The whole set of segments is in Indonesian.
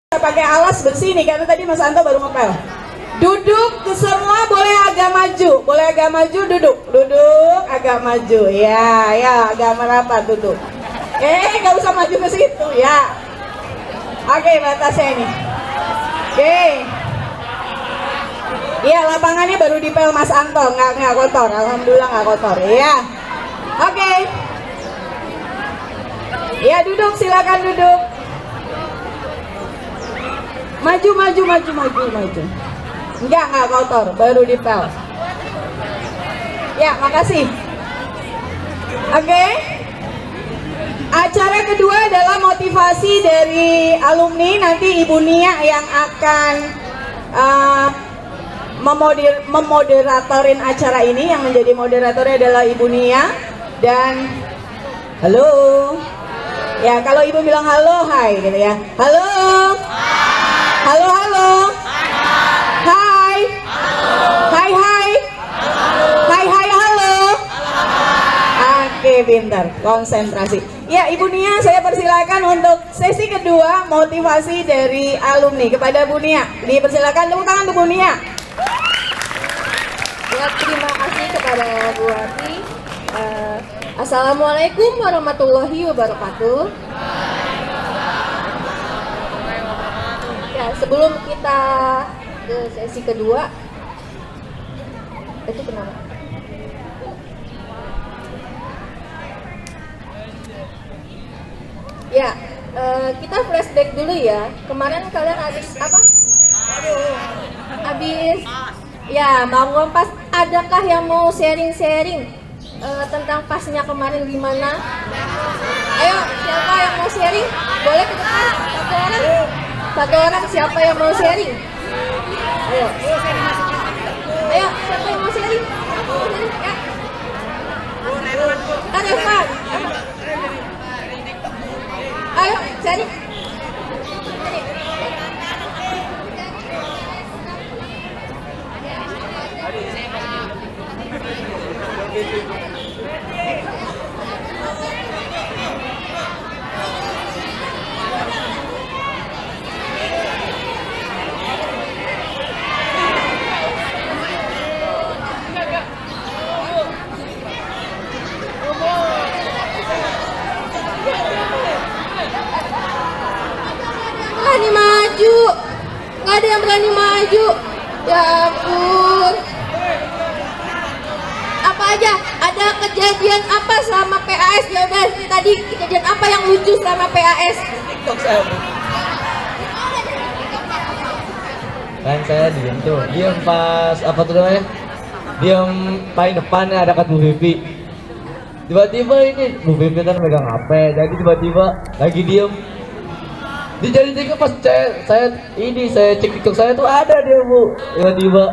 pakai alas bersih nih karena tadi Mas Anto baru ngepel. Duduk semua, boleh agak maju, duduk agak maju, ya agak merapat duduk. Nggak usah maju ke situ ya. Oke, batasnya ini. Oke. Iya, lapangannya baru dipel Mas Anto, nggak kotor, alhamdulillah nggak kotor. Iya. Oke. Ya duduk, silakan duduk. Maju. Enggak kotor, baru dipel. Ya, makasih. Oke. Acara kedua adalah motivasi dari alumni. Nanti Ibu Nia yang akan memoderatorin acara ini. Yang menjadi moderatornya adalah Ibu Nia. Dan halo. Ya, kalau Ibu bilang halo, hai gitu ya. Halo. Halo. Hai. Hai. Hai, halo. Oke, pintar. Konsentrasi. Ya, Ibu Nia, saya persilakan untuk sesi kedua motivasi dari alumni kepada Bu Nia. Dipersilakan, tepuk tangan untuk Bu Nia. Ya, terima kasih kepada Bu Wati. Assalamualaikum warahmatullahi wabarakatuh. Ya, sebelum kita ke sesi kedua, itu kenapa? Ya, kita flashback dulu ya. Kemarin kalian habis apa? Habis ya, mau ngompas. Adakah yang mau sharing-sharing tentang pasnya kemarin gimana? Ayo, siapa yang mau sharing? Boleh ke depan? Satu orang siapa yang mau sharing? Ayo, siapa yang mau sharing? Ya. Evan. Ayo, sharing. Berani maju, nggak ada yang berani maju. Ya ampun. Apa aja? Ada kejadian apa selama PAS? Ya udah, tadi kejadian apa yang lucu selama PAS? Kan saya diem pas apa tuh namanya, diem paling depan ada kat Bu Vivi. Tiba-tiba ini Bu Vivi kan megang HP, jadi tiba-tiba lagi diem dijadiin TikTok. Pas saya cek TikTok saya tuh ada dia Bu, tiba-tiba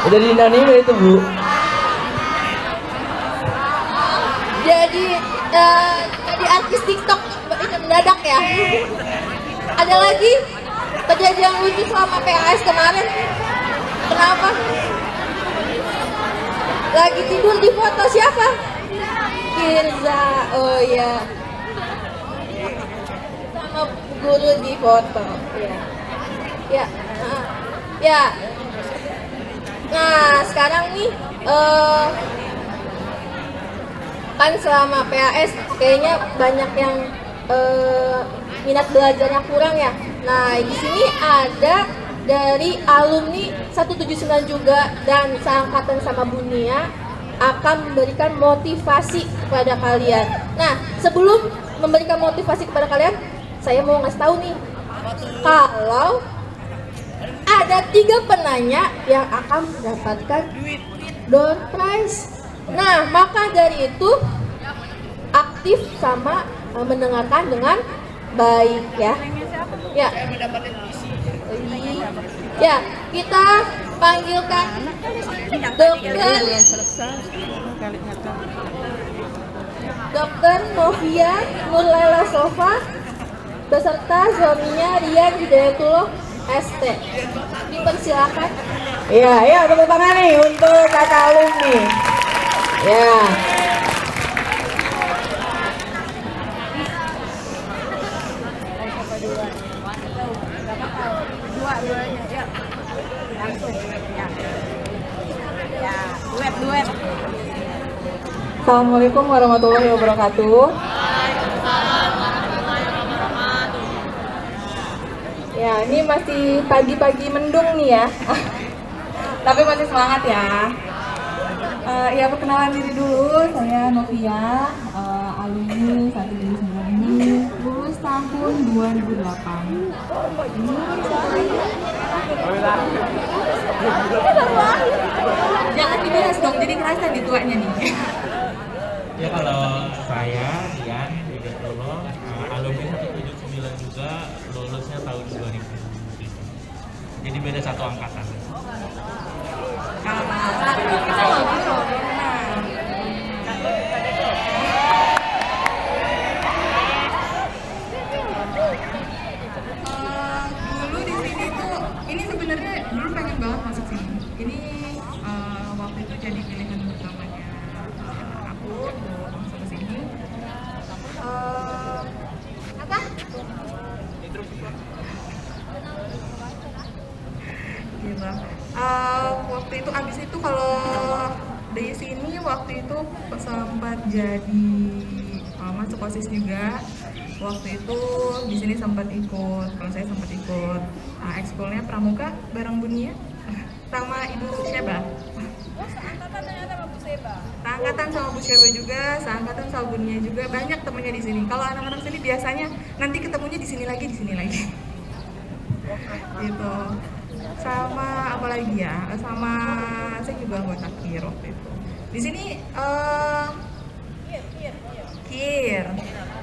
jadi anime itu Bu. Jadi artis TikTok itu mendadak ya. Ada lagi kejadian lucu selama PAS kemarin. Kenapa? Lagi tidur di foto siapa? Kirza. Oh iya. Sama guru di foto. Ya. Ya. Nah, sekarang nih kan selama PAS kayaknya banyak yang minat belajarnya kurang ya. Nah, di sini ada dari alumni 179 juga dan seangkatan sama Bu Nia akan memberikan motivasi kepada kalian. Nah, sebelum memberikan motivasi kepada kalian, saya mau ngasih tahu nih, kalau ada 3 penanya yang akan mendapatkan door prize. Nah, maka dari itu aktif sama mendengarkan dengan baik ya. Ya, kita panggilkan Dokter Novia Nurlela Sofa beserta suaminya Rian Hidayatullah ST. Dipersilakan. Ya, tepuk tangan nih untuk kakak alumni. Ya. Dua-duanya, ya. Langsung, ya. Ya, duet. Assalamualaikum warahmatullahi wabarakatuh. Ya, ini masih pagi-pagi mendung nih ya. Tapi masih semangat ya. Ya, perkenalan diri dulu. Saya Novia, alumni 129 ini, lulus tahun 2008. Jangan dibahas dong, jadi kerasa di tuanya nih. Ya kalau saya Dian alumni 179 juga, lulusnya tahun 2000. Jadi beda satu angkatan. Saat itu kita ngobrol. Dulu di sini tuh, ini sebenarnya dulu pengen banget masuk sini. Ini waktu itu jadi pilihan pertamanya aku masuk ke sini. Apa? Gitu. Waktu itu abis itu kalau di sini waktu itu sempat jadi masuk OSIS juga. Waktu itu di sini sempat ikut, kalau saya sempat ikut ekskulnya Pramuka bareng Bunia sama Ibu Sheba. Seangkatan sama Bu Sheba juga, seangkatan sama Bunia juga, banyak temennya di sini. Kalau anak-anak sini biasanya nanti ketemunya di sini lagi, gitu. Sama apa lagi ya? Sama saya juga anggota KIR waktu itu. Di sini KIR.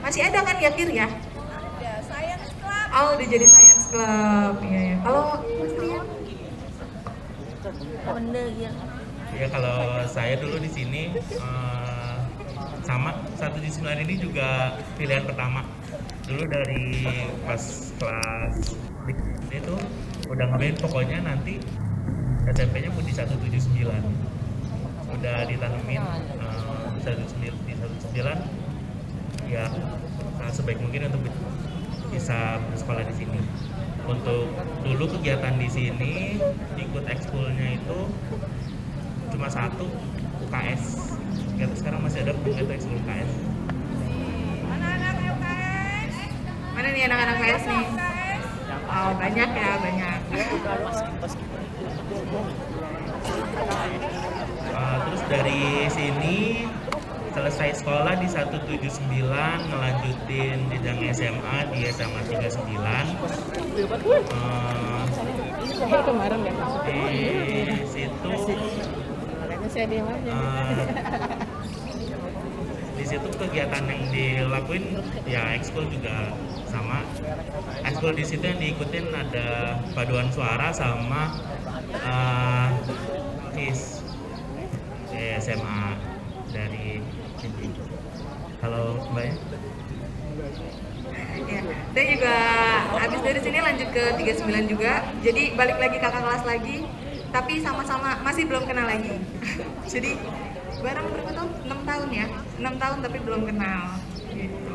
Masih ada kan ya KIR ya? Ada, Science Club. Oh, udah jadi Science Club. Iya ya. Kalau Mas Rian? Ya kalau saya dulu di sini sama 179 ini juga pilihan pertama. Dulu dari pas kelas ini tuh udah ngebayang pokoknya nanti SMP-nya mau di 179. Udah ditanemin di 179 ya sebaik mungkin untuk bisa bersekolah di sini. Untuk dulu kegiatan di sini ikut ekskulnya itu cuma satu, UKS. Sekarang masih ada itu ekskul UKS. Mana nih anak-anak UKS nih? Oh, banyak ya, banyak. Terus dari sini selesai sekolah di 179, ngelanjutin jenjang SMA di SMA 39. Di situ di situ kegiatan yang dilakuin ya ekskul juga sama. Ekskul di situ yang diikutin ada paduan suara sama FIS SMA dari sini. Halo Mbak. Ya, saya juga habis dari sini lanjut ke 39 juga. Jadi balik lagi kakak kelas lagi, tapi sama-sama masih belum kenal lagi. Jadi bareng berapa tahun? 6 tahun ya. 6 tahun tapi belum kenal. Gitu.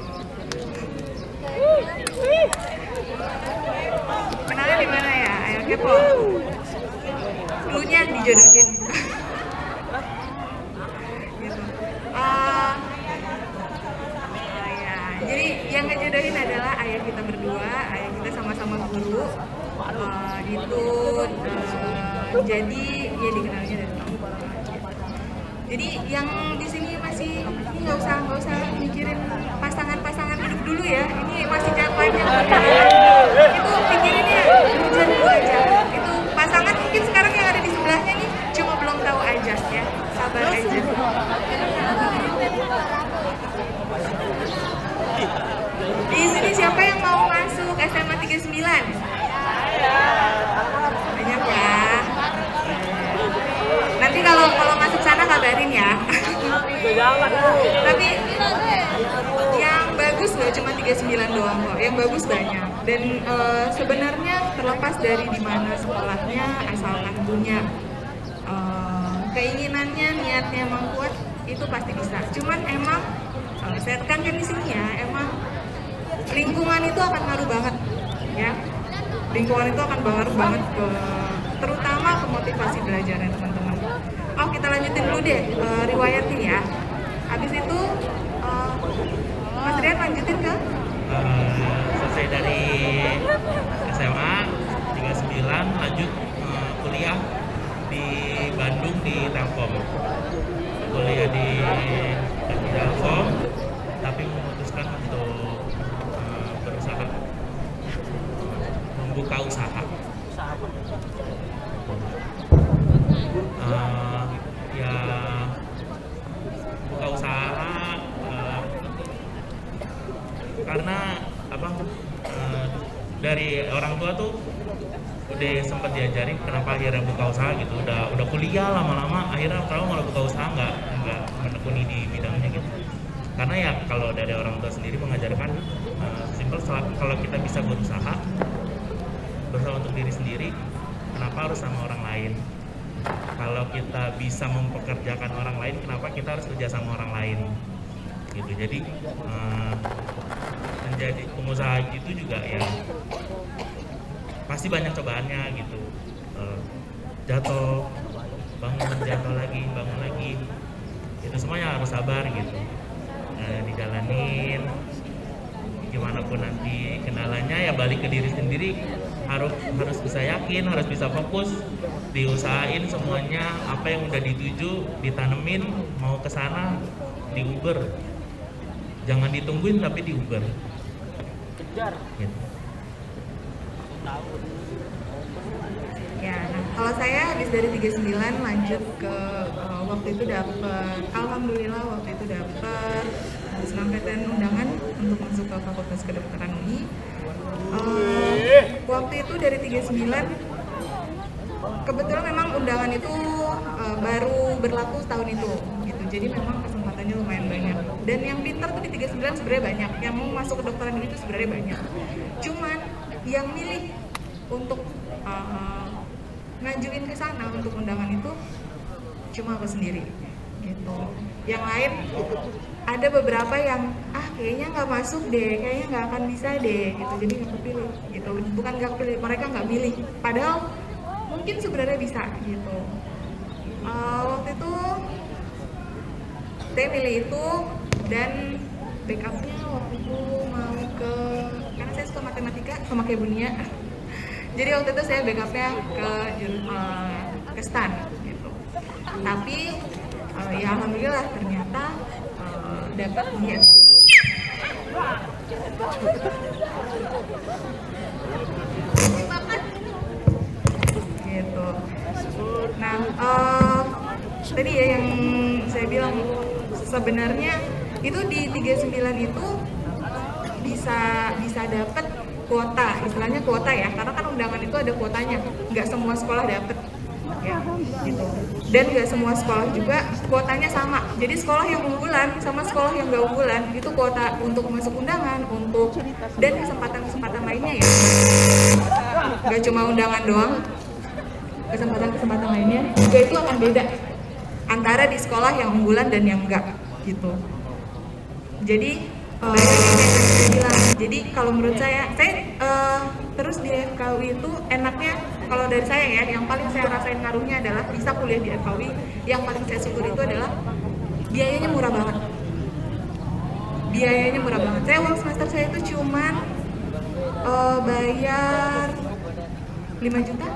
Kenalnya di mana ya? Ayo kepo. Dulunya dijodohin. Gitu. Jadi yang ngejodohin adalah ayah kita berdua, ayah kita sama-sama guru. Jadi ya dikenalnya dari tahun. Jadi yang di sini masih ini nggak usah mikirin pasangan hidup dulu ya. Ini masih jangka panjang. Itu pikirinnya hujan dulu aja. Itu pasangan mungkin sekarang yang ada di sebelahnya nih cuma belum tahu aja ya. Sabar aja. Di sini siapa yang mau masuk SMA 39? Banyak ya. Nanti kalau masuk sana kabarin ya. Tapi yang bagus nggak cuma 39 doang kok. Yang bagus banyak. Dan sebenarnya terlepas dari di mana sekolahnya, asalkan punya keinginannya, niatnya emang kuat, itu pasti bisa. Cuman emang saya tekankan di sini ya, emang lingkungan itu akan ngaruh banget. ya. Lingkungan itu akan berpengaruh banget terutama ke motivasi belajarnya teman-teman. Oh, kita lanjutin dulu deh riwayatnya ya. Habis itu Mas Rian lanjutin ke selesai dari SMA 39 lanjut kuliah di Bandung di Telkom. Kuliah di Telkom, tapi memutuskan untuk berusaha membuka usaha. Ya buka usaha karena apa? Dari orang tua tuh udah sempat diajarin kenapa akhirnya buka usaha gitu. Udah kuliah lama-lama akhirnya kalau malah buka usaha nggak menekuni di bidangnya gitu. Karena ya kalau dari orang tua sendiri mengajarkan simple, kalau kita bisa berusaha untuk diri sendiri, kenapa harus sama orang lain? Kalau kita bisa mempekerjakan orang lain, kenapa kita harus kerja sama orang lain? Gitu. Jadi menjadi pengusaha gitu juga ya pasti banyak cobaannya gitu. Jatuh, bangun, jatuh lagi, bangun lagi. Itu semuanya harus sabar gitu. Dijalanin. Gimana pun nanti kendalanya ya balik ke diri sendiri, harus bisa yakin, harus bisa fokus, diusahain semuanya apa yang udah dituju, ditanemin, mau ke sana diuber. Jangan ditungguin tapi diuber. Gitu. ya. Nah, kalau saya habis dari 39 lanjut ke waktu itu dapet, alhamdulillah waktu itu dapet SNMPTN undangan untuk masuk ke Fakultas Kedokteran UI. Waktu itu dari 39 kebetulan memang undangan itu baru berlaku tahun itu gitu. Jadi memang kesempatannya lumayan banyak. Dan yang pintar tuh di 39 sebenarnya banyak. Yang mau masuk ke kedokteran UI itu sebenarnya banyak. Cuman yang milih untuk ngajuin ke sana untuk undangan itu cuma aku sendiri gitu. Yang lain ada beberapa yang kayaknya nggak masuk deh, kayaknya nggak akan bisa deh gitu, jadi nggak kepilih gitu. Bukan nggak kepilih, mereka nggak milih, padahal mungkin sebenarnya bisa gitu. Waktu itu saya pilih itu dan backupnya waktu itu mau ke, karena saya suka matematika sama kayak Bunia, jadi waktu itu saya backupnya ke STAN gitu. Tapi ya alhamdulillah ternyata dapat dia. Gitu. Nah, tadi ya yang saya bilang sebenarnya itu di 39 itu bisa dapat kuota, istilahnya kuota ya, karena kan undangan itu ada kuotanya, nggak semua sekolah dapat ya gitu. Dan nggak semua sekolah juga kuotanya sama, jadi sekolah yang unggulan sama sekolah yang nggak unggulan itu kuota untuk masuk undangan, untuk dan kesempatan lainnya ya, nggak cuma undangan doang, kesempatan lainnya juga itu akan beda antara di sekolah yang unggulan dan yang enggak gitu. Jadi jadi kalau menurut saya terus di FKUI itu enaknya, kalau dari saya ya, yang paling saya rasain ngaruhnya adalah bisa kuliah di FKUI. Yang paling saya syukur itu adalah biayanya murah banget. Biayanya murah banget. Saya uang semester saya itu cuman bayar 5 juta.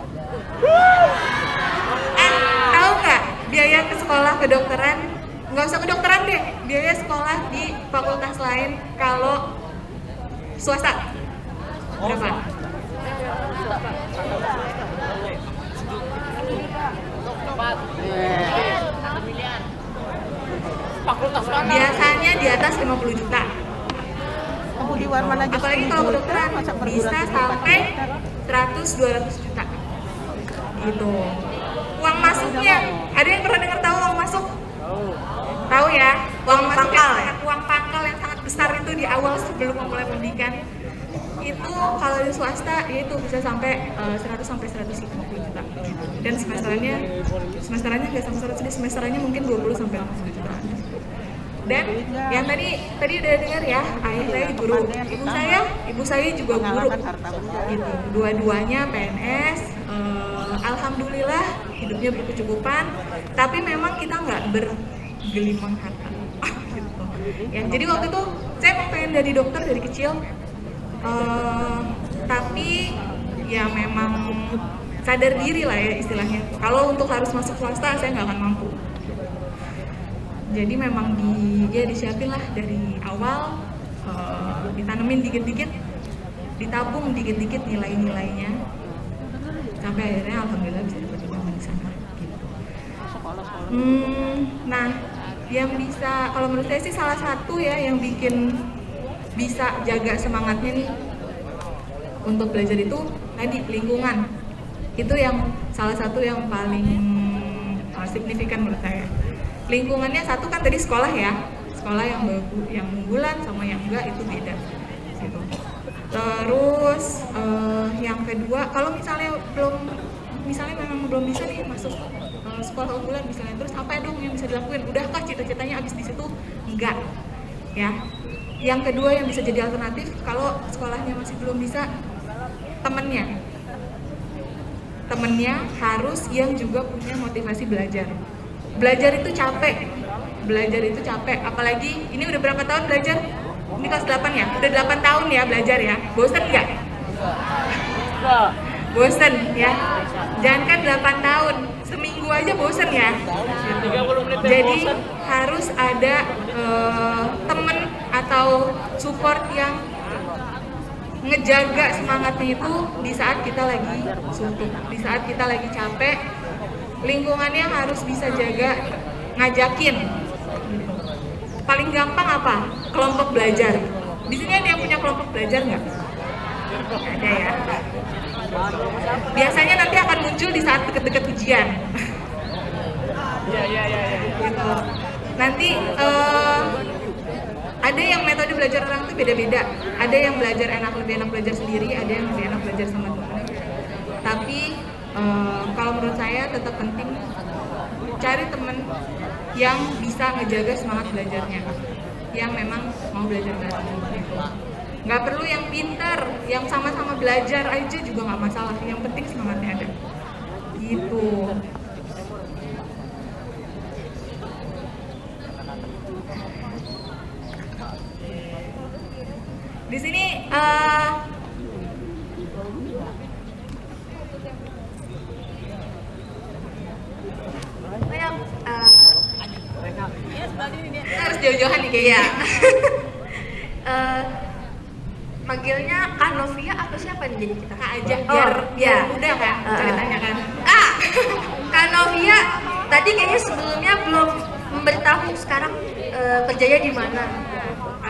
Tahu nggak biaya ke sekolah kedokteran? Nggak usah kedokteran deh, biaya sekolah di fakultas lain kalau swasta berapa? Biasanya di atas 50 juta. Apalagi kalau kedokteran bisa sampai 100-200 juta gitu. Uang masuknya, ada yang pernah dengar tahu uang masuk? Tahu ya, uang pangkal ya? Uang pangkal yang sangat besar itu di awal sebelum memulai pendidikan itu kalau di swasta ya itu bisa sampai 100-150 juta. Dan semesterannya nggak sampai 100, semesterannya mungkin 20-50 juta. Dan yang tadi udah dengar ya, ayah saya guru, ibu saya juga guru gitu. Dua-duanya PNS. Alhamdulillah hidupnya berkecukupan, tapi memang kita nggak bergelimang harta gitu. Ya, jadi waktu itu saya mau pengen jadi dokter dari kecil, tapi ya memang sadar diri lah ya istilahnya. Kalau untuk harus masuk swasta saya nggak akan mampu. Jadi memang disiapin lah dari awal, ditanemin dikit-dikit, ditabung dikit-dikit nilai-nilainya, sampai akhirnya alhamdulillah bisa dapat dibangun di sana. Gitu. Nah, yang bisa, kalau menurut saya sih salah satu ya yang bikin bisa jaga semangatnya nih untuk belajar itu tadi lingkungan. Itu yang salah satu yang paling signifikan menurut saya. Lingkungannya satu kan tadi sekolah ya, sekolah yang unggulan sama yang enggak itu beda gitu. Terus yang kedua, kalau misalnya memang belum bisa nih masuk sekolah unggulan misalnya, terus apa dong yang bisa dilakuin? Udahkah cita-citanya habis di situ? Enggak ya. Yang kedua yang bisa jadi alternatif kalau sekolahnya masih belum bisa, temennya harus yang juga punya motivasi belajar. Belajar itu capek, apalagi ini udah berapa tahun belajar? Ini kelas 8 ya? Udah 8 tahun ya belajar ya? Bosen nggak? Bosen ya? Jangan kan 8 tahun, seminggu aja bosen ya? Jadi harus ada temen atau support yang ngejaga semangatnya itu di saat kita lagi suntuk, di saat kita lagi capek. Lingkungannya harus bisa jaga, ngajakin. Paling gampang apa? Kelompok belajar. Di sini ada yang punya kelompok belajar nggak? Ada ya. Biasanya nanti akan muncul di saat deket-deket ujian. Gitu. Nanti ada yang metode belajar orang itu beda-beda. Ada yang lebih enak belajar sendiri, ada yang lebih enak belajar sama teman. Tapi kalau menurut saya tetap penting cari teman yang bisa ngejaga semangat belajarnya, yang memang mau belajar bareng gitu. Nggak perlu yang pintar, yang sama-sama belajar aja juga nggak masalah. Yang penting semangatnya ada. Gitu. Di sini harus jauh-jauhan nih kayaknya. Manggilnya Kak Novia atau siapa nih jadi kita? Kak aja biar mudah kan ceritanya kan. Kak Novia tadi kayaknya sebelumnya belum memberitahu sekarang kerjanya di mana.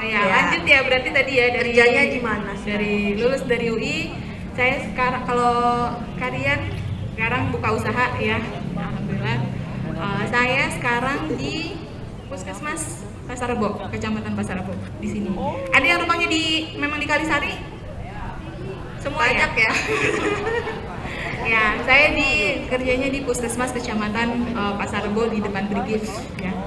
Ya, lanjut ya, berarti tadi ya dari kerjanya di mana? Dari lulus dari UI, saya sekarang kalau kalian sekarang buka usaha ya, alhamdulillah. Saya sekarang di Puskesmas Pasar Rebo, Kecamatan Pasar Rebo di sini. Ada yang rumahnya memang di Kalisari? Semua banyak ya. Ya, saya kerjanya di Puskesmas Kecamatan Pasar Rebo di depan Brigif ya.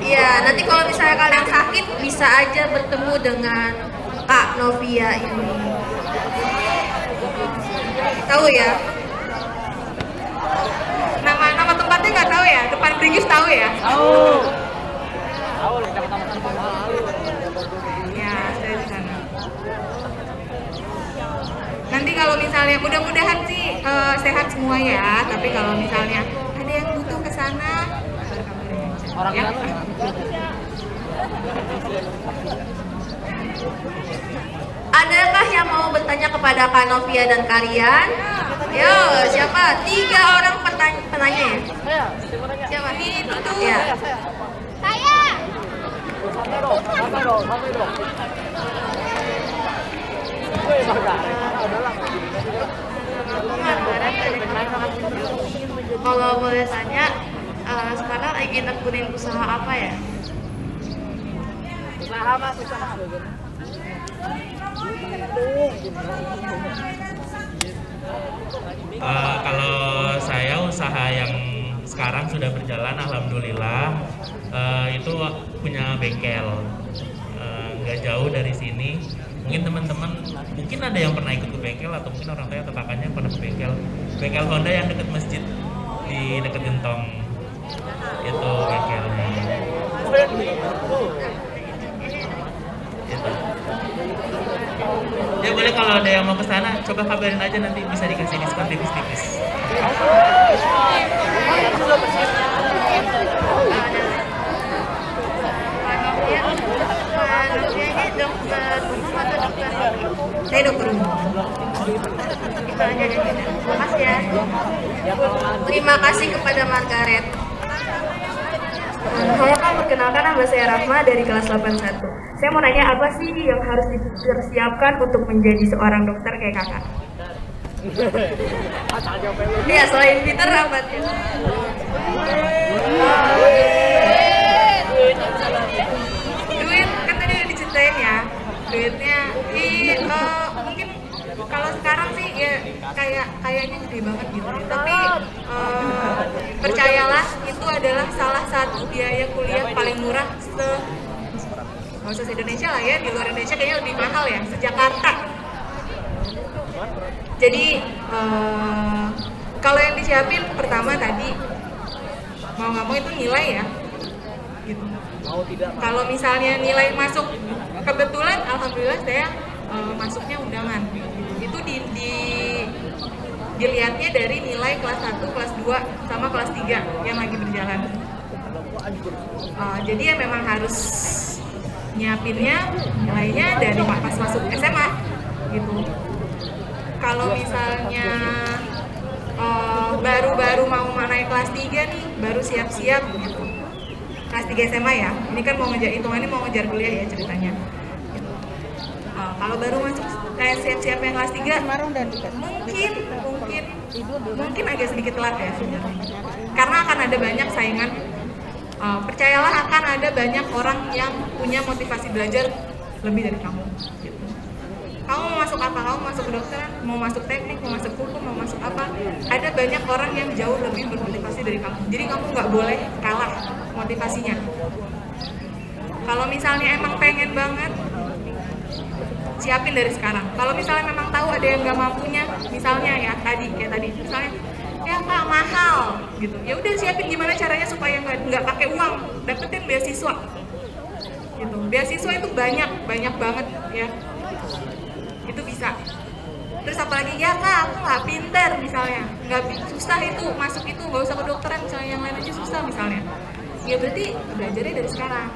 Iya, nanti kalau misalnya kalian sakit bisa aja bertemu dengan Kak Novia ini. Tahu ya? Nama tempatnya nggak tahu ya? Depan Brigif tahu ya? Tahu. Ya, saya di sana. Nanti kalau misalnya mudah-mudahan sih sehat semua ya. Tapi kalau misalnya ada yang butuh ke sana, Orang ya. Adakah yang mau bertanya kepada Kak Novia dan kalian? Yo, siapa? 3 orang penanya ya? Siapa? Itu Ya. Santai dong. Kalau boleh tanya, sekarang lagi nekunin usaha apa ya? Usaha apa? Kalau saya usaha yang sekarang sudah berjalan, alhamdulillah itu punya bengkel nggak jauh dari sini. Mungkin teman-teman mungkin ada yang pernah ikut ke bengkel atau mungkin orang tua atau kakaknya pernah ke bengkel Honda yang dekat masjid di dekat Gentong itu bengkelnya. Itu. Ya boleh kalau ada yang mau ke sana coba kabarin aja, nanti bisa dikasih diskon tipis-tipis. Saya dokter umum. Itu aja deh. Terima kasih ya. Terima kasih kepada Margaret. Saya kan perkenalkan, nama saya Rahma dari kelas 81. Saya mau nanya apa sih yang harus dipersiapkan untuk menjadi seorang dokter kayak kakak? Ya selain pinter apa? Duit kan tadi udah diceritain ya. Duitnya mungkin kalau sekarang sih ya kayaknya gede banget gitu. Tapi percayalah itu adalah salah satu biaya kuliah paling murah nggak usah se-Indonesia lah ya, di luar Indonesia kayaknya lebih mahal ya, se-Jakarta. Jadi kalau yang disiapin pertama tadi mau nggak mau itu nilai ya gitu. Kalau misalnya nilai masuk, kebetulan alhamdulillah saya masuknya undangan, itu dilihatnya dari nilai kelas 1, kelas 2 sama kelas 3 yang lagi berjalan. Jadi ya memang harus nyiapinnya nilainya dari pas masuk SMA gitu. Kalau misalnya baru-baru mau naik kelas 3 nih, baru siap-siap gitu. Kelas 3 SMA ya, ini kan mau ngejar hitungannya, mau ngejar kuliah ya ceritanya gitu. Kalau baru masuk kayak siap-siap yang kelas 3 mungkin agak sedikit telat ya sebenarnya, karena akan ada banyak saingan. Percayalah akan ada banyak orang yang punya motivasi belajar lebih dari kamu gitu. Kamu mau masuk apa? Kamu masuk kedokteran, mau masuk teknik, mau masuk hukum, mau masuk apa? Ada banyak orang yang jauh lebih bermotivasi dari kamu. Jadi kamu nggak boleh kalah motivasinya. Kalau misalnya emang pengen banget, siapin dari sekarang. Kalau misalnya memang tahu ada yang nggak mampunya, misalnya ya kayak tadi, misalnya ya Kak mahal gitu, ya udah siapin gimana caranya supaya nggak pakai uang, dapetin beasiswa gitu. Beasiswa itu banyak banget ya, itu bisa. Terus apalagi ya Kak aku nggak pinter misalnya, nggak susah itu masuk itu, nggak usah kedokteran misalnya, yang lain aja susah misalnya, ya berarti belajarnya dari sekarang.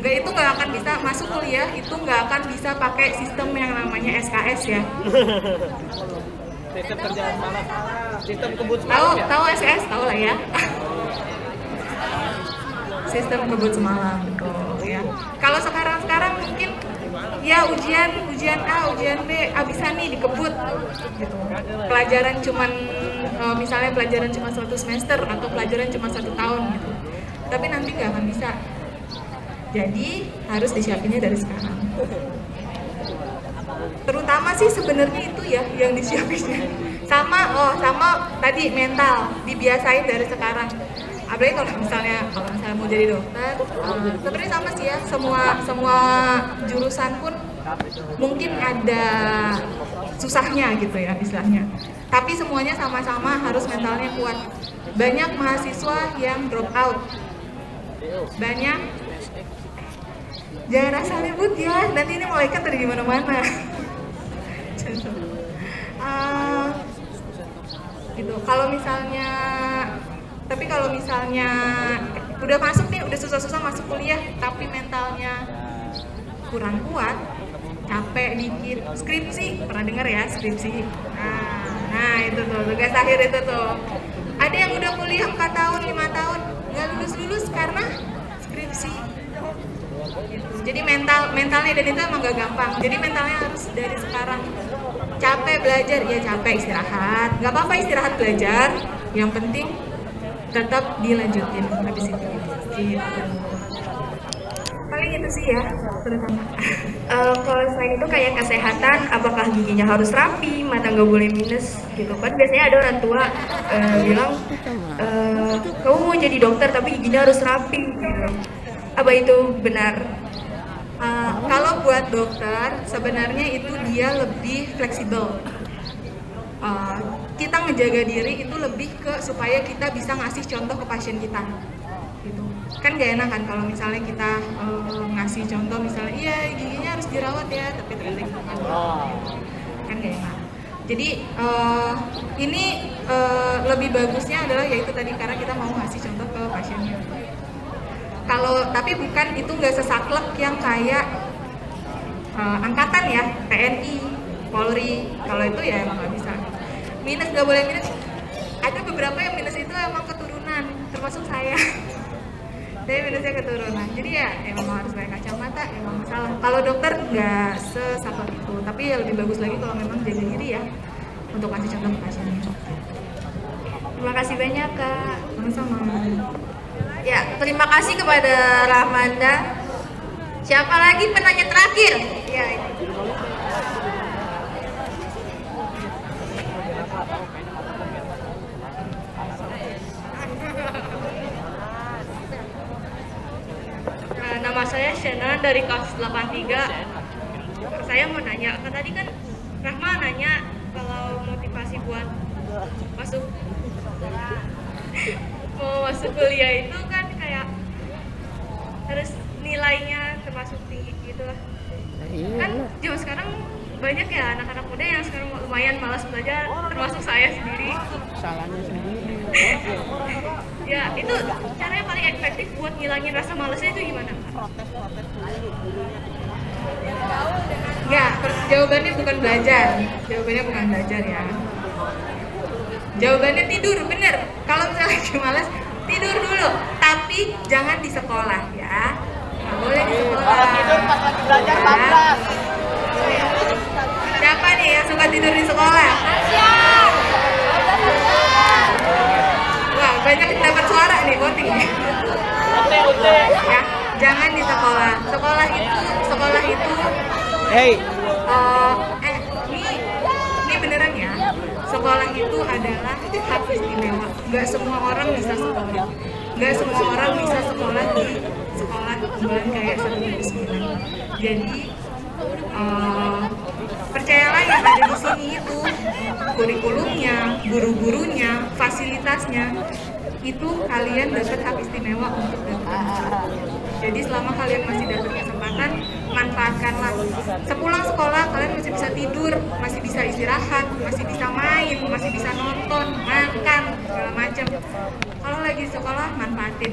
Itu nggak akan bisa masuk kuliah, itu nggak akan bisa pakai sistem yang namanya SKS ya. Sistem kerjaan malam, sistem kebut semalam ya? Tahu SKS, tahu lah ya. Sistem kebut semalam, betul ya. Kalau sekarang mungkin ya ujian A, ujian B, bisa nih dikebut gitu. Pelajaran cuman misalnya pelajaran cuma 1 semester atau pelajaran cuma 1 tahun gitu. Tapi nanti nggak akan bisa. Jadi harus disiapinnya dari sekarang. Terutama sih sebenarnya itu ya yang disiapinnya. Sama tadi mental, dibiasain dari sekarang. Apalagi kalau misalnya mau jadi dokter, sebenarnya sama sih ya, semua jurusan pun mungkin ada susahnya gitu ya istilahnya. Tapi semuanya sama-sama harus mentalnya kuat. Banyak mahasiswa yang drop out. Banyak. Jangan asal ribut ya, nanti ini malaikat dari mana-mana. Gitu. Kalau misalnya udah masuk nih, udah susah-susah masuk kuliah, tapi mentalnya kurang kuat, capek dikit, skripsi, pernah dengar ya skripsi? Nah itu tuh, tugas akhir itu tuh. Ada yang udah kuliah 4 tahun, 5 tahun, nggak lulus karena skripsi. Jadi mentalnya dan itu emang gak gampang. Jadi mentalnya harus dari sekarang. Capek belajar, ya capek istirahat. Gak apa-apa istirahat belajar. Yang penting tetap dilanjutin habis itu. Gitu. Paling itu sih ya, terutama. Kalau selain itu kayak kesehatan, apakah giginya harus rapi, mata nggak boleh minus gitu kan? Biasanya ada orang tua bilang kamu mau jadi dokter tapi giginya harus rapi gitu. Apa itu benar? Kalau buat dokter sebenarnya itu dia lebih fleksibel. Kita ngejaga diri itu lebih ke supaya kita bisa ngasih contoh ke pasien kita gitu. Kan gak enak kan kalau misalnya kita ngasih contoh misalnya iya giginya harus dirawat ya tapi ternyata gitu kan gak enak. Jadi ini lebih bagusnya adalah yaitu tadi karena kita mau ngasih contoh ke pasiennya. Kalau tapi bukan itu nggak sesaklek yang kayak angkatan ya, TNI, Polri. Kalau itu ya emang nggak bisa. Minus nggak boleh minus. Ada beberapa yang minus itu emang keturunan, termasuk saya. Saya minusnya keturunan. Jadi ya emang harus pakai kacamata, emang salah. Kalau dokter nggak sesaklek itu, tapi ya lebih bagus lagi kalau memang jaga diri ya untuk kasih contoh ke pasiennya. Terima kasih banyak Kak. Sama-sama. Ya, terima kasih kepada Rahmanda. Siapa lagi penanya terakhir? Ya, ini. Nama saya Shena dari kelas 83. Saya mau nanya, tadi kan Rahma nanya kalau motivasi buat masuk mau masuk kuliah itu kan kayak harus nilainya termasuk tinggi gitu lah. Kan zaman sekarang banyak ya anak-anak muda yang sekarang lumayan malas belajar, termasuk saya sendiri. Salahnya sendiri. Ya, itu caranya paling efektif buat ngilangin rasa malasnya itu gimana? Ya, jawabannya bukan belajar. Jawabannya bukan belajar ya. Jawabannya tidur, bener. Kalau misalnya lagi malas, tidur dulu. Tapi jangan di sekolah ya. Nggak boleh di sekolah. Kalau tidur pas lagi belajar bablas. Siapa nih yang suka tidur di sekolah? Wah, banyak yang dapat suara nih, voting nih. Ya, jangan di sekolah. Sekolah itu Hey. Ini beneran ya. Sekolah itu adalah hak istimewa. Gak semua orang bisa sekolah. Gak semua orang bisa sekolah di sekolah unggulan kayak 179. Jadi percayalah yang ada di sini itu kurikulumnya, guru-gurunya, fasilitasnya itu kalian dapat hak istimewa untuk dapat. Jadi selama kalian masih dapat kesempatan, manfaatkanlah. Sepulang sekolah kalian masih bisa tidur, masih bisa istirahat, masih bisa main, masih bisa nonton, makan, segala macam. Kalau lagi di sekolah manfaatin.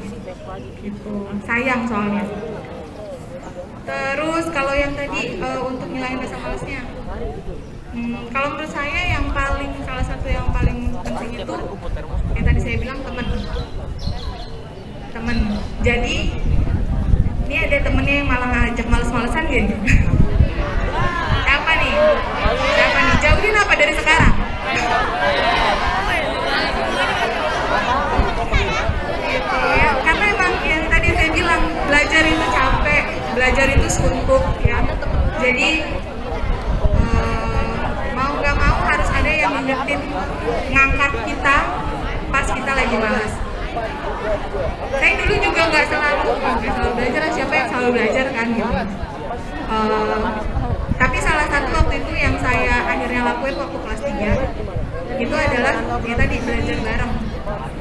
Gitu. Sayang soalnya. Terus kalau yang tadi untuk ngilangin rasa malasnya, kalau menurut saya yang salah satu yang paling penting itu yang tadi saya bilang teman. Jadi ini ada temennya yang malah ngajak males-malesan gitu. Siapa nih? Jauhin apa dari sekarang? Gitu ya. Karena emang yang tadi saya bilang belajar itu capek, belajar itu suntuk ya. Jadi mau nggak mau harus ada yang ngingetin, ngangkat kita pas kita lagi malas. Saya dulu juga nggak selalu belajar, siapa yang selalu belajar kan gitu. Tapi salah satu waktu itu yang saya akhirnya lakuin waktu kelas 3 itu adalah ya tadi belajar bareng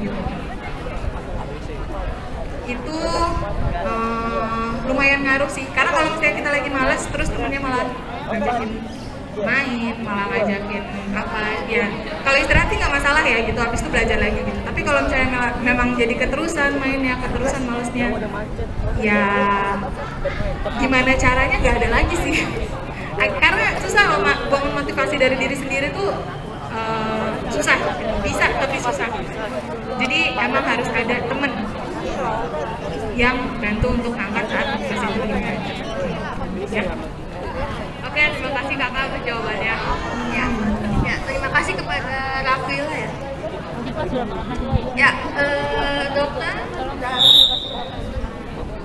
gitu. Itu lumayan ngaruh sih, karena kalau misalnya kita lagi malas terus temennya malah ngajakin main, malah ngajakin apa ya, kalau istirahat sih nggak masalah ya gitu, habis itu belajar lagi gitu. Tapi kalau misalnya memang jadi keterusan mainnya, keterusan malesnya, ya gimana caranya nggak ada lagi sih. Karena susah loh bangun motivasi dari diri sendiri tuh susah, bisa tapi susah. Jadi emang harus ada temen yang bantu untuk ngangkat saat motivasi itu ya. Oke, terima kasih kakak untuk jawabannya. Ya, terima kasih kepada Rafil ya. Ya, dokter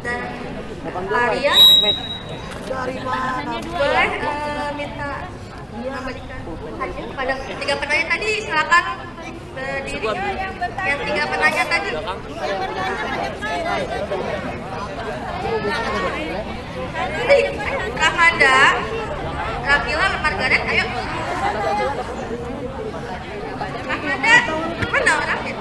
dan Arya boleh minta nama kepada 3 pertanyaan tadi, silakan. berdiri. Yang 3 penanya tadi. Rahmada, Rakila, Margaret, ayo. Rahmada, mana orangnya?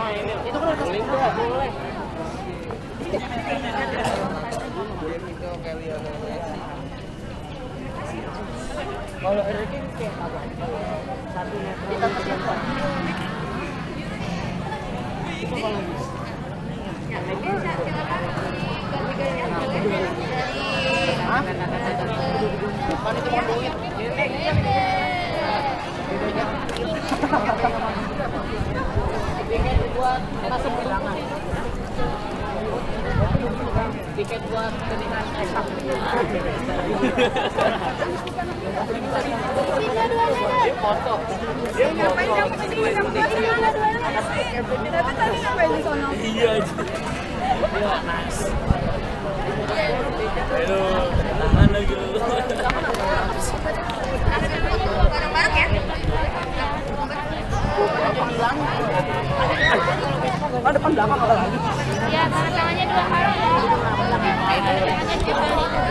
Kalau ranking kayak apa? 1 meter. Itu kalau Ya, bisa silakan diganti-gantian boleh kan itu mau duit. Tiket buat masuk undangan. Tiket buat pernikahan eksak. Dia foto. Iya. Iya, nice. Halo, tangan lagi lu. bareng-bareng ya. Depan belakang apa lagi? Ya, tanda tangannya 2 kali. Tanda tangannya 2 kali.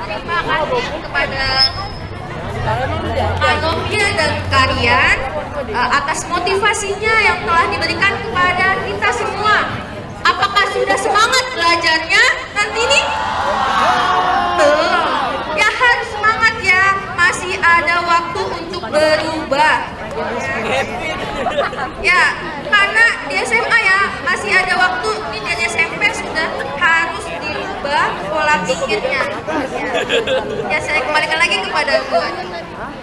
Terima kasih kepada Anovia dan Karian atas motivasinya yang telah diberikan kepada kita semua. Apakah sudah semangat belajarnya nanti nih? Belum. Ya harus semangat ya. Masih ada waktu untuk berubah. Ya, karena di SMA ya masih ada waktu. Ini dari SMP sudah harus dirubah pola pikirnya. Ya, saya kembalikan lagi kepada Bu.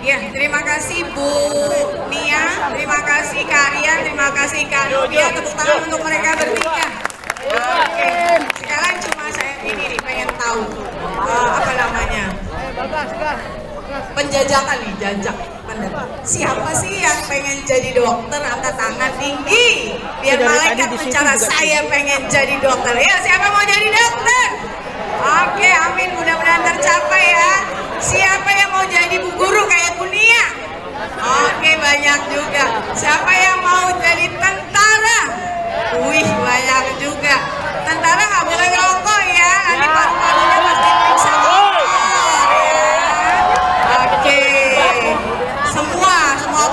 Ya, terima kasih Bu Nia, terima kasih Karian, terima kasih Kak Novia. Tepuk tangan untuk mereka bertiga. Oke, sekarang cuma saya ini nih pengen tahu apa namanya penjajakan nih, jajak. Bener. Siapa sih yang pengen jadi dokter? Angkat tangan tinggi. Biar malaikat bicara saya pengen jadi dokter. Ya, siapa mau jadi dokter? Oke, amin. Mudah-mudahan tercapai ya. Siapa yang mau jadi bu guru kayak Bu Nia? Oke, banyak juga. Siapa yang mau jadi tentara? Wih, banyak juga. Tentara nggak boleh ngerokok ya. Nanti paru-parunya pasti periksa dokter ya. Oke, semua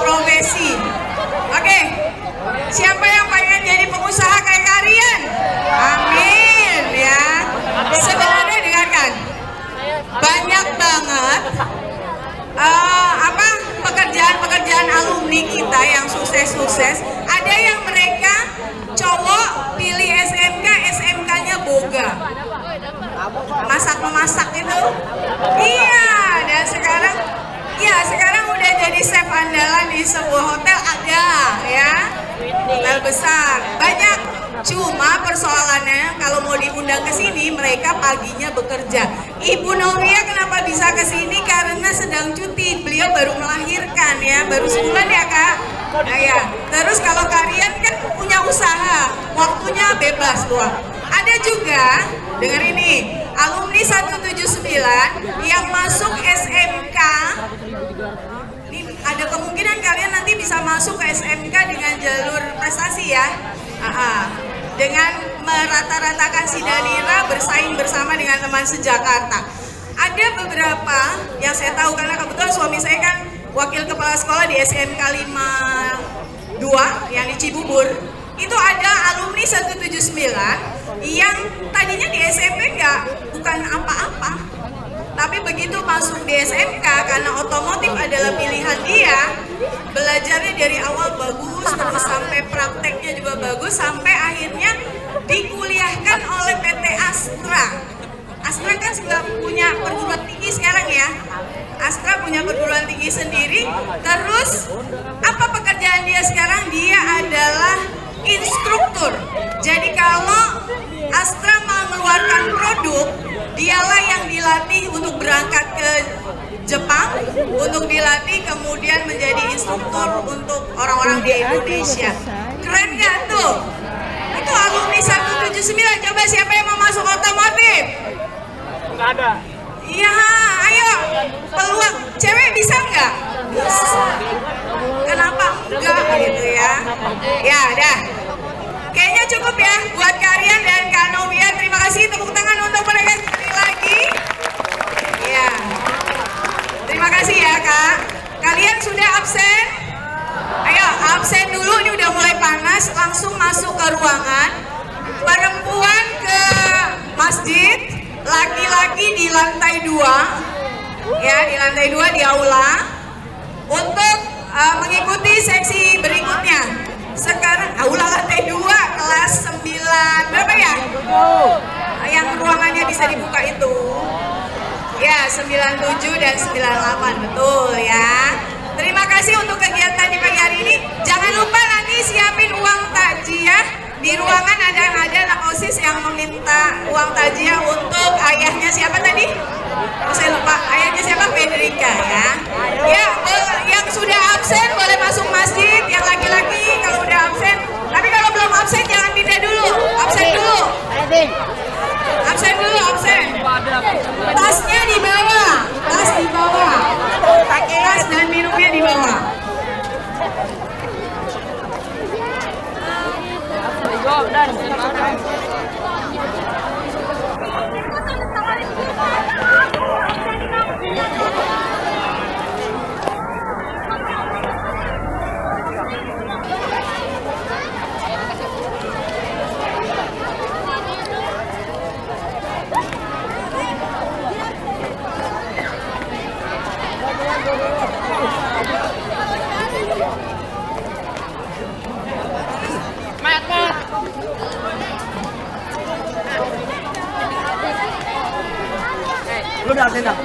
profesi. Oke, siapa yang pengen jadi pengusaha kayak Karian? Amin ya. Sebenarnya dengarkan, banyak banget pekerjaan alumni kita yang sukses-sukses. Ada yang mereka cowok pilih SMK, SMK-nya boga, masak-memasak itu. Iya, dan sekarang udah jadi chef andalan di sebuah hotel, ada ya, hotel besar, banyak. Cuma persoalannya kalau mau diundang ke sini mereka paginya bekerja. Ibu Novia kenapa bisa ke sini? Karena sedang cuti. Beliau baru melahirkan ya, baru sebulan ya Kak. Nah ya, terus kalau Karian kan punya usaha, waktunya bebas tuh. Ada juga, dengar ini, alumni 179 yang masuk SMK. Ini ada kemungkinan kalian nanti bisa masuk ke SMK dengan jalur prestasi ya. Dengan merata-ratakan Sidanira, bersaing bersama dengan teman sejakarta. Ada beberapa yang saya tahu karena kebetulan suami saya kan wakil kepala sekolah di SMK 52 yang di Cibubur. Itu ada alumni 179 yang tadinya di SMP bukan apa-apa. Tapi begitu masuk di SMK karena otomotif adalah pilihan dia, belajarnya dari awal bagus, terus sampai prakteknya juga bagus, sampai akhirnya dikuliahkan oleh PT Astra. Astra kan sudah punya perguruan tinggi sekarang ya. Astra punya perguruan tinggi sendiri. Terus apa pekerjaan dia sekarang? Dia adalah instruktur. Jadi kalau Astra mengeluarkan produk, dialah yang dilatih untuk berangkat ke Jepang, untuk dilatih kemudian menjadi instruktur untuk orang-orang di Indonesia. Keren gak tuh? Itu alumni 179. Coba siapa yang mau masuk otomotif? Nggak ada. Iya, ayo peluang. Cewek bisa nggak? Bisa. Kenapa enggak gitu ya? Ya, dah. Kayaknya cukup ya buat Karian dan Kak Novia. Terima kasih, tepuk tangan untuk mereka sekali lagi. Ya. Terima kasih ya, Kak. Kalian sudah absen? Ayo, absen dulu, ini udah mulai panas. Langsung masuk ke ruangan. Perempuan ke masjid, laki-laki di lantai 2. Ya, di lantai 2 di aula. Untuk mengikuti seksi berikutnya. Sekarang aula lantai 2 kelas 9 berapa ya? Yang ruangannya bisa dibuka itu. Ya, 97 dan 98 betul ya. Terima kasih untuk kegiatan di pagi hari ini. Jangan lupa nanti siapin uang takjiah. Di ruangan ada anak OSIS yang meminta uang takjiah untuk ayahnya siapa tadi? Oh, saya lupa. Ayahnya siapa? Federica ya. Ya, yang sudah absen boleh masuk masjid. Yang laki-laki kalau udah absen. Tapi kalau belum absen jangan pindah dulu. Absen dulu. Absen dulu, absen. Tasnya di bawah. Tas di bawah. Tas dan minumnya di bawah. Lu udah absen dah?